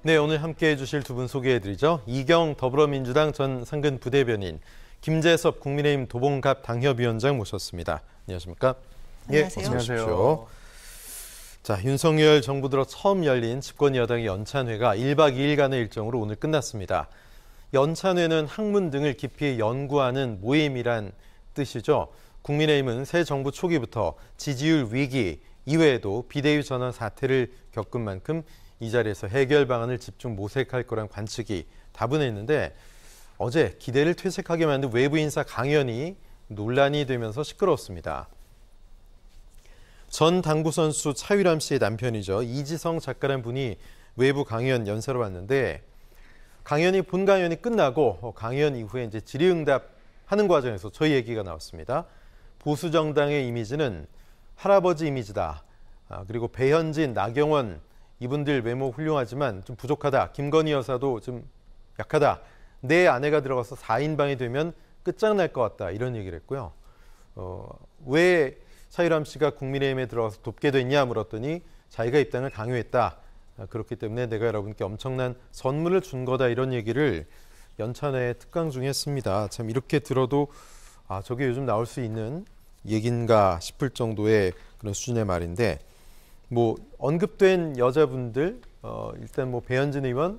네, 오늘 함께해 주실 두 분 소개해드리죠. 이경 더불어민주당 전 상근 부대변인, 김재섭 국민의힘 도봉갑 당협위원장 모셨습니다. 안녕하십니까? 안녕하세요. 예, 어서 오십시오. 자, 윤석열 정부 들어 처음 열린 집권 여당의 연찬회가 1박 2일간의 일정으로 오늘 끝났습니다. 연찬회는 학문 등을 깊이 연구하는 모임이란 뜻이죠. 국민의힘은 새 정부 초기부터 지지율 위기 이외에도 비대위 전환 사태를 겪은 만큼 이 자리에서 해결 방안을 집중 모색할 거란 관측이 다분했는데 어제 기대를 퇴색하게 만든 외부 인사 강연이 논란이 되면서 시끄러웠습니다. 전 당구 선수 차유람 씨의 남편이죠. 이지성 작가라는 분이 외부 강연 연사로 왔는데 본 강연이 끝나고 강연 이후에 이제 질의응답하는 과정에서 저희 얘기가 나왔습니다. 보수 정당의 이미지는 할아버지 이미지다. 그리고 배현진, 나경원 이분들 외모 훌륭하지만 좀 부족하다. 김건희 여사도 좀 약하다. 내 아내가 들어가서 4인방이 되면 끝장날 것 같다. 이런 얘기를 했고요. 왜 차유람 씨가 국민의힘에 들어가서 돕게 됐냐 물었더니 자기가 입당을 강요했다. 그렇기 때문에 내가 여러분께 엄청난 선물을 준 거다. 이런 얘기를 연찬회 특강 중에 했습니다. 참 이렇게 들어도 저게 요즘 나올 수 있는 얘긴가 싶을 정도의 그런 수준의 말인데 뭐 언급된 여자분들 일단 뭐 배현진 의원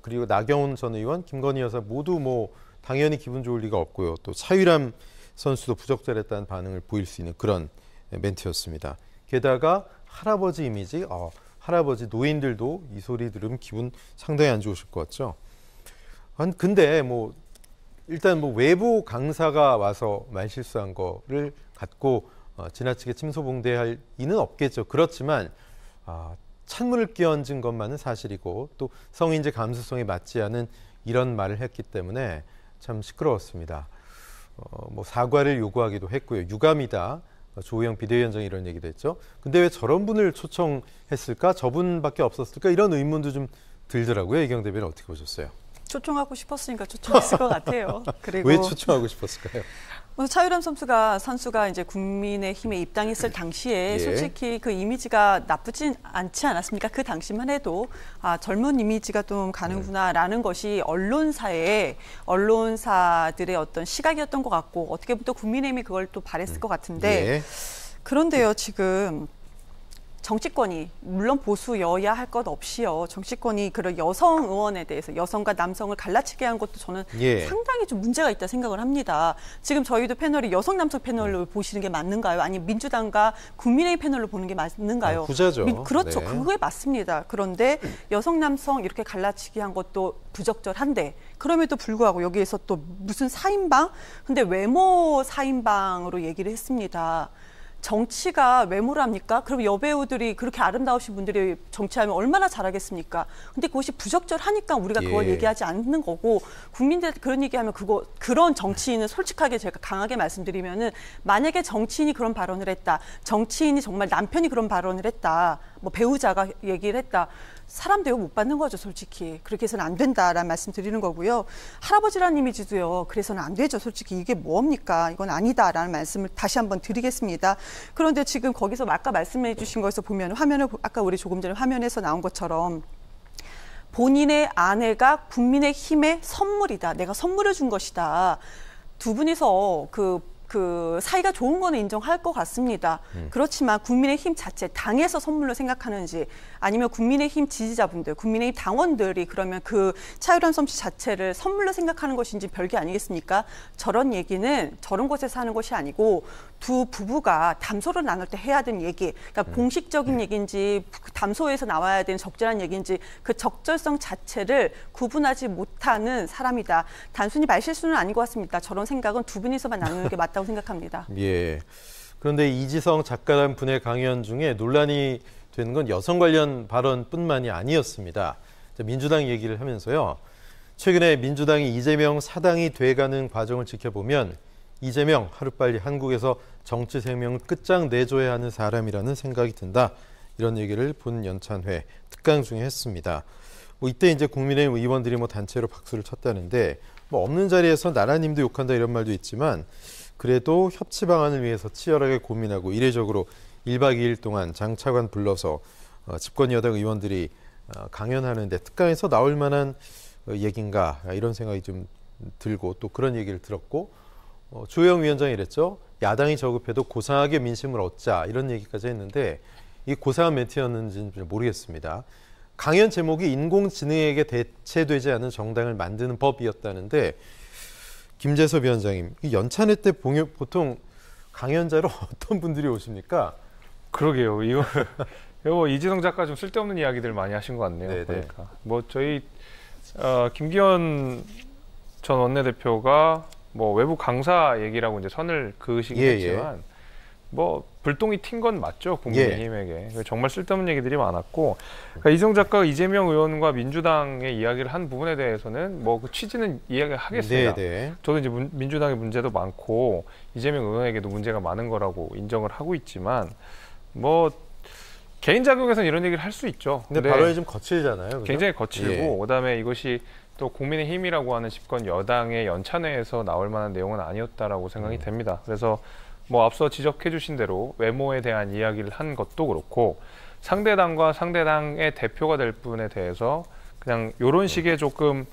그리고 나경원 전 의원, 김건희 여사 모두 뭐 당연히 기분 좋을 리가 없고요. 또 차유람 선수도 부적절했다는 반응을 보일 수 있는 그런 멘트였습니다. 게다가 할아버지 이미지, 할아버지 노인들도 이 소리 들으면 기분 상당히 안 좋으실 것 같죠. 근데 뭐 일단 뭐 외부 강사가 와서 말실수한 거를 갖고 지나치게 침소봉대할 이는 없겠죠. 그렇지만 찬물을 끼얹은 것만은 사실이고 또 성인지 감수성에 맞지 않은 이런 말을 했기 때문에 참 시끄러웠습니다. 뭐 사과를 요구하기도 했고요. 유감이다. 조우영 비대위원장이 이런 얘기도 했죠. 근데 왜 저런 분을 초청했을까? 저분밖에 없었을까? 이런 의문도 좀 들더라고요. 이경 대변인 어떻게 보셨어요? 초청하고 싶었으니까 초청했을 것 같아요. 그리고 왜 초청하고 싶었을까요? 차유람 선수가 이제 국민의힘에 입당했을 당시에 예. 솔직히 그 이미지가 나쁘진 않지 않았습니까? 그 당시만 해도 젊은 이미지가 좀 가는구나라는 것이 언론사들의 어떤 시각이었던 것 같고 어떻게 보면 또 국민의힘이 그걸 또 바랬을 것 같은데 예. 그런데요 지금 정치권이 물론 보수 여야 할 것 없이요. 정치권이 그런 여성 의원에 대해서 여성과 남성을 갈라치게 한 것도 저는 상당히 좀 문제가 있다 생각을 합니다. 지금 저희도 패널이 여성 남성 패널로 보시는 게 맞는가요? 아니면 민주당과 국민의힘 패널로 보는 게 맞는가요? 후자죠. 그렇죠. 네. 그게 맞습니다. 그런데 여성 남성 이렇게 갈라치기 한 것도 부적절한데 그럼에도 불구하고 여기에서 또 무슨 4인방? 근데 외모 4인방으로 얘기를 했습니다. 정치가 외모랍니까? 그럼 여배우들이 그렇게 아름다우신 분들이 정치하면 얼마나 잘하겠습니까? 근데 그것이 부적절하니까 우리가 그걸 얘기하지 않는 거고 국민들한테 그런 얘기하면 그런 정치인은 솔직하게 제가 강하게 말씀드리면은 만약에 정치인이 그런 발언을 했다. 정치인이 정말 남편이 그런 발언을 했다. 뭐 배우자가 얘기를 했다. 사람 대우 못 받는 거죠, 솔직히. 그렇게 해서는 안 된다라는 말씀 드리는 거고요. 할아버지라는 이미지도요. 그래서는 안 되죠, 솔직히. 이게 뭡니까? 이건 아니다라는 말씀을 다시 한번 드리겠습니다. 그런데 지금 거기서 아까 말씀해 주신 거에서 보면 아까 우리 조금 전에 화면에서 나온 것처럼 본인의 아내가 국민의힘의 선물이다. 내가 선물을 준 것이다. 두 분이서 그 사이가 좋은 거는 인정할 것 같습니다. 그렇지만 국민의힘 자체 당에서 선물로 생각하는지 아니면 국민의힘 지지자분들, 국민의힘 당원들이 그러면 그 차유람 선수 자체를 선물로 생각하는 것인지 별게 아니겠습니까? 저런 얘기는 저런 곳에서 하는 것이 아니고 두 부부가 담소를 나눌 때 해야 되는 얘기, 그러니까 공식적인 얘기인지 담소에서 나와야 되는 적절한 얘기인지 그 적절성 자체를 구분하지 못하는 사람이다. 단순히 말실수는 아닌 것 같습니다. 저런 생각은 두 분이서만 나누는 게 맞다고 생각합니다. 예. 그런데 이지성 작가란 분의 강연 중에 논란이 되는 건 여성 관련 발언뿐만이 아니었습니다. 민주당 얘기를 하면서요. 최근에 민주당이 이재명 사당이 돼가는 과정을 지켜보면 이재명 하루빨리 한국에서 정치 생명을 끝장내줘야 하는 사람이라는 생각이 든다. 이런 얘기를 본 연찬회 특강 중에 했습니다. 뭐 이때 이제 국민의힘 의원들이 뭐 단체로 박수를 쳤다는데 뭐 없는 자리에서 나라님도 욕한다 이런 말도 있지만 그래도 협치 방안을 위해서 치열하게 고민하고 이례적으로 1박 2일 동안 장 차관 불러서 집권 여당 의원들이 강연하는데 특강에서 나올 만한 얘기인가 이런 생각이 좀 들고 또 그런 얘기를 들었고 주호영 위원장이 이랬죠. 야당이 저급해도 고상하게 민심을 얻자 이런 얘기까지 했는데 이 고상한 멘트였는지는 모르겠습니다. 강연 제목이 인공지능에게 대체되지 않은 정당을 만드는 법이었다는데 김재섭 위원장님, 이 연찬회 때 보통 강연자로 어떤 분들이 오십니까? 그러게요. 이거 이지성 작가 좀 쓸데없는 이야기들 많이 하신 것 같네요. 네네. 보니까. 뭐 저희 김기현 전 원내대표가 뭐 외부 강사 얘기라고 이제 선을 그으시긴 했지만 뭐 불똥이 튄 건 맞죠, 국민의힘에게. 정말 쓸데없는 얘기들이 많았고, 그러니까 이지성 작가가 이재명 의원과 민주당의 이야기를 한 부분에 대해서는 뭐 그 취지는 이야기하겠습니다. 네네. 저도 이제 민주당의 문제도 많고 이재명 의원에게도 문제가 많은 거라고 인정을 하고 있지만 뭐 개인 자격에서는 이런 얘기를 할 수 있죠. 근데 발언이 좀 거칠잖아요. 그죠? 굉장히 거칠고 그다음에 이것이 또 국민의힘이라고 하는 집권 여당의 연찬회에서 나올 만한 내용은 아니었다라고 생각이 됩니다. 그래서 뭐 앞서 지적해 주신 대로 외모에 대한 이야기를 한 것도 그렇고 상대당과 상대당의 대표가 될 분에 대해서 그냥 이런 식의 조금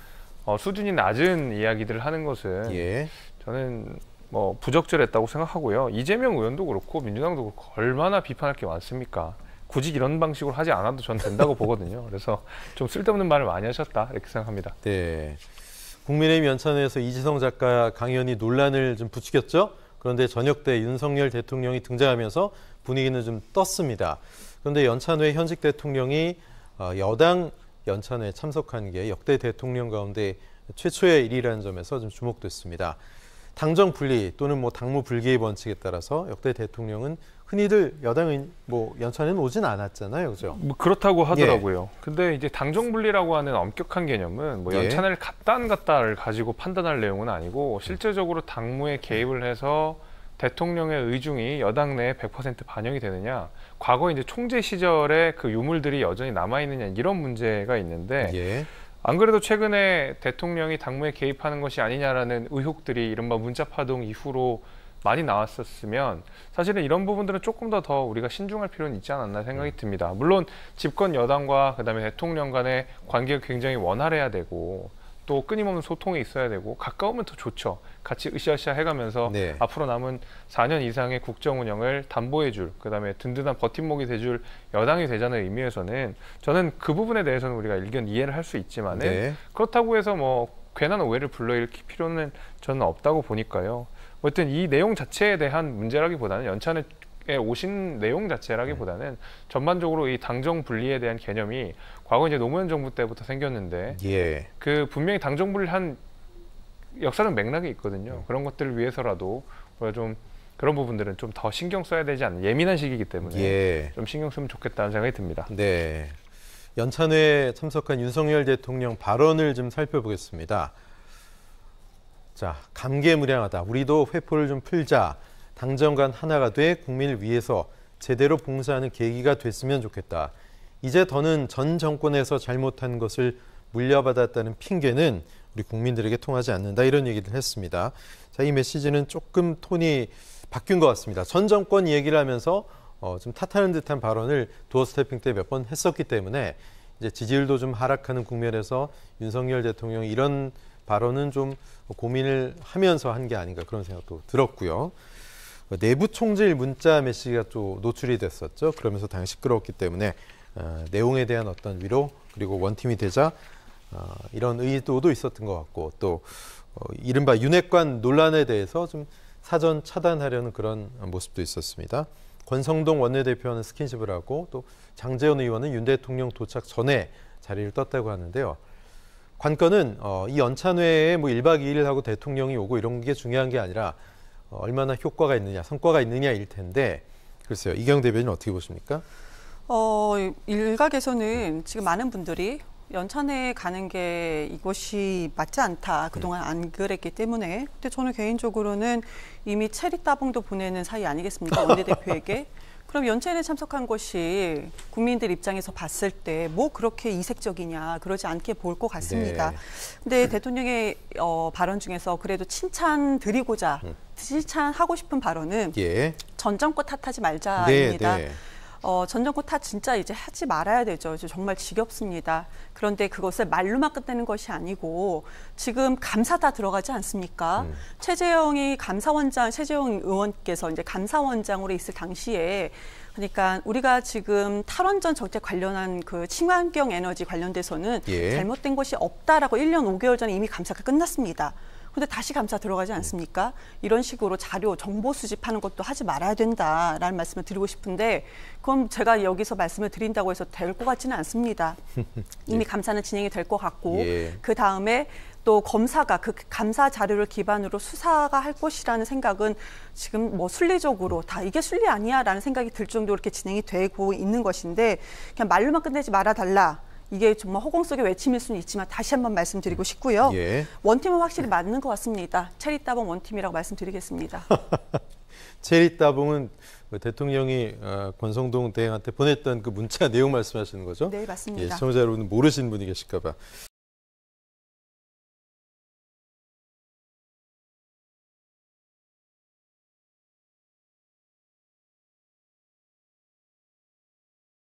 수준이 낮은 이야기들을 하는 것은 저는 뭐 부적절했다고 생각하고요. 이재명 의원도 그렇고 민주당도 그렇고 얼마나 비판할 게 많습니까? 굳이 이런 방식으로 하지 않아도 전 된다고 보거든요. 그래서 좀 쓸데없는 말을 많이 하셨다 이렇게 생각합니다. 네, 국민의힘 연찬회에서 이지성 작가 강연이 논란을 좀 부추겼죠. 그런데 저녁 때 윤석열 대통령이 등장하면서 분위기는 좀 떴습니다. 그런데 연찬회 현직 대통령이 여당 연찬회에 참석한 게 역대 대통령 가운데 최초의 일이라는 점에서 좀 주목됐습니다. 당정 분리 또는 뭐 당무 불기의 원칙에 따라서 역대 대통령은 흔히들 여당은 뭐 연찬회는 오진 않았잖아요, 그죠? 뭐 그렇다고 하더라고요. 근데 이제 당정 분리라고 하는 엄격한 개념은 뭐 연찬회를 갔다 안 갔다를 가지고 판단할 내용은 아니고 실질적으로 당무에 개입을 해서 대통령의 의중이 여당 내에 100% 반영이 되느냐, 과거 이제 총재 시절에 그 유물들이 여전히 남아 있느냐 이런 문제가 있는데. 안 그래도 최근에 대통령이 당무에 개입하는 것이 아니냐라는 의혹들이 이른바 문자파동 이후로 많이 나왔었으면 사실은 이런 부분들은 조금 더 우리가 신중할 필요는 있지 않았나 생각이 듭니다. 물론 집권 여당과 그다음에 대통령 간의 관계가 굉장히 원활해야 되고 또 끊임없는 소통이 있어야 되고 가까우면 더 좋죠. 같이 으쌰으쌰 해가면서 앞으로 남은 4년 이상의 국정 운영을 담보해줄, 그다음에 든든한 버팀목이 돼줄 여당이 되자는 의미에서는 저는 그 부분에 대해서는 우리가 일견 이해를 할 수 있지만은 그렇다고 해서 뭐 괜한 오해를 불러일으킬 필요는 저는 없다고 보니까요. 어쨌든 이 내용 자체에 대한 문제라기보다는 연찬회 오신 내용 자체라기보다는 전반적으로 이 당정 분리에 대한 개념이 과거 이제 노무현 정부 때부터 생겼는데 그 분명히 당정 분리한 역사적 맥락이 있거든요. 그런 것들을 위해서라도 좀 그런 부분들은 좀 더 신경 써야 되지 않나, 예민한 시기이기 때문에 좀 신경 쓰면 좋겠다는 생각이 듭니다. 네, 연찬회에 참석한 윤석열 대통령 발언을 좀 살펴보겠습니다. 자, 감개무량하다. 우리도 회포를 좀 풀자. 당정간 하나가 돼 국민을 위해서 제대로 봉사하는 계기가 됐으면 좋겠다. 이제 더는 전 정권에서 잘못한 것을 물려받았다는 핑계는 우리 국민들에게 통하지 않는다. 이런 얘기를 했습니다. 자, 이 메시지는 조금 톤이 바뀐 것 같습니다. 전 정권 얘기를 하면서 좀 탓하는 듯한 발언을 도어 스태핑 때 몇 번 했었기 때문에 이제 지지율도 좀 하락하는 국면에서 윤석열 대통령이 이런 발언은 좀 고민을 하면서 한 게 아닌가 그런 생각도 들었고요. 내부 총질 문자 메시지가 또 노출이 됐었죠. 그러면서 당연히 시끄러웠기 때문에 내용에 대한 어떤 위로 그리고 원팀이 되자 이런 의도도 있었던 것 같고 또 이른바 윤핵관 논란에 대해서 좀 사전 차단하려는 그런 모습도 있었습니다. 권성동 원내대표는 스킨십을 하고 또 장제원 의원은 윤 대통령 도착 전에 자리를 떴다고 하는데요. 관건은 이 연찬회에 뭐 1박 2일 하고 대통령이 오고 이런 게 중요한 게 아니라 얼마나 효과가 있느냐, 성과가 있느냐일 텐데 글쎄요. 이경 대변인 어떻게 보십니까? 일각에서는 지금 많은 분들이 연찬회에 가는 게 이것이 맞지 않다. 그동안 안 그랬기 때문에. 근데 저는 개인적으로는 이미 체리 따봉도 보내는 사이 아니겠습니까? 원내대표에게. 그럼 연찬회에 참석한 것이 국민들 입장에서 봤을 때 뭐 그렇게 이색적이냐 그러지 않게 볼 것 같습니다. 근데 대통령의 발언 중에서 그래도 칭찬 드리고자 칭찬하고 싶은 발언은 전 정권 탓하지 말자입니다. 전 정권 탓 진짜 이제 하지 말아야 되죠. 이제 정말 지겹습니다. 그런데 그것을 말로만 끝내는 것이 아니고 지금 감사 다 들어가지 않습니까? 최재형 의원께서 이제 감사원장으로 있을 당시에 그러니까 우리가 지금 탈원전 정책 관련한 그 친환경 에너지 관련돼서는 잘못된 것이 없다라고 1년 5개월 전에 이미 감사가 끝났습니다. 근데 다시 감사 들어가지 않습니까? 이런 식으로 자료, 정보 수집하는 것도 하지 말아야 된다라는 말씀을 드리고 싶은데 그럼 제가 여기서 말씀을 드린다고 해서 될 것 같지는 않습니다. 이미 감사는 진행이 될 것 같고 그다음에 또 검사가 그 감사 자료를 기반으로 수사가 할 것이라는 생각은 지금 뭐 순리적으로 다 이게 순리 아니야라는 생각이 들 정도로 이렇게 진행이 되고 있는 것인데 그냥 말로만 끝내지 말아달라. 이게 정말 허공 속의 외침일 수는 있지만 다시 한번 말씀드리고 싶고요. 원팀은 확실히 맞는 것 같습니다. 체리 따봉 원팀이라고 말씀드리겠습니다. 체리 따봉은 대통령이 권성동 대행한테 보냈던 그 문자 내용 말씀하시는 거죠? 네, 맞습니다. 시청자 여러분 모르시는 분이 계실까 봐.